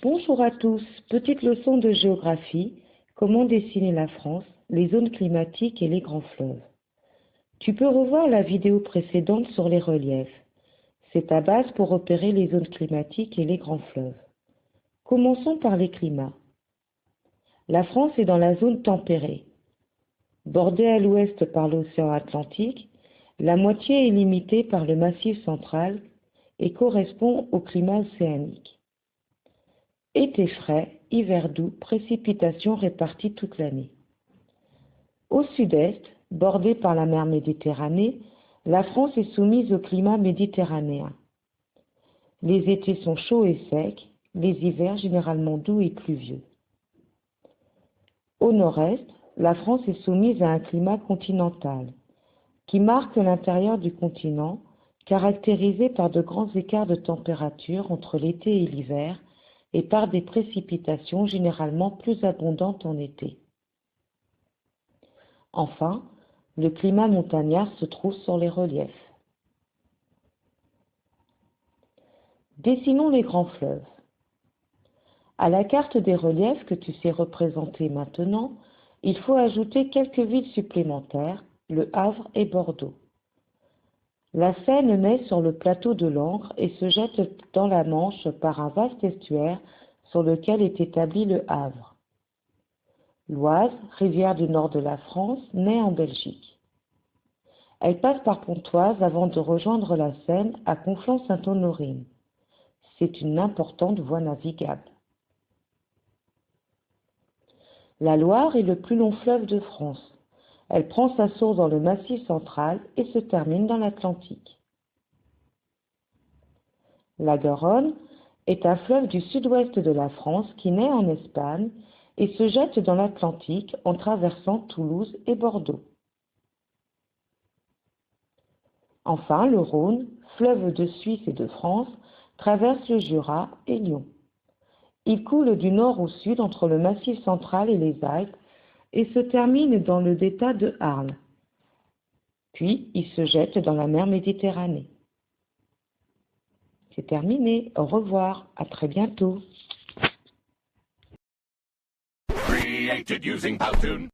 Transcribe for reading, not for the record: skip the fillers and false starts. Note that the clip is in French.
Bonjour à tous, petite leçon de géographie, comment dessiner la France, les zones climatiques et les grands fleuves. Tu peux revoir la vidéo précédente sur les reliefs. C'est ta base pour repérer les zones climatiques et les grands fleuves. Commençons par les climats. La France est dans la zone tempérée. Bordée à l'ouest par l'océan Atlantique, la moitié est limitée par le Massif central et correspond au climat océanique. Été frais, hiver doux, précipitations réparties toute l'année. Au sud-est, bordée par la mer Méditerranée, la France est soumise au climat méditerranéen. Les étés sont chauds et secs, les hivers généralement doux et pluvieux. Au nord-est, la France est soumise à un climat continental, qui marque l'intérieur du continent, caractérisé par de grands écarts de température entre l'été et l'hiver, et par des précipitations généralement plus abondantes en été. Enfin, le climat montagnard se trouve sur les reliefs. Dessinons les grands fleuves. À la carte des reliefs que tu sais représenter maintenant, il faut ajouter quelques villes supplémentaires, Le Havre et Bordeaux. La Seine naît sur le plateau de Langres et se jette dans la Manche par un vaste estuaire sur lequel est établi Le Havre. L'Oise, rivière du nord de la France, naît en Belgique. Elle passe par Pontoise avant de rejoindre la Seine à Conflans-Sainte-Honorine. C'est une importante voie navigable. La Loire est le plus long fleuve de France. Elle prend sa source dans le Massif central et se termine dans l'Atlantique. La Garonne est un fleuve du sud-ouest de la France qui naît en Espagne et se jette dans l'Atlantique en traversant Toulouse et Bordeaux. Enfin, le Rhône, fleuve de Suisse et de France, traverse le Jura et Lyon. Il coule du nord au sud entre le Massif central et les Alpes et se termine dans le delta de Arles. Puis, il se jette dans la mer Méditerranée. C'est terminé. Au revoir. À très bientôt. Created using Powtoon.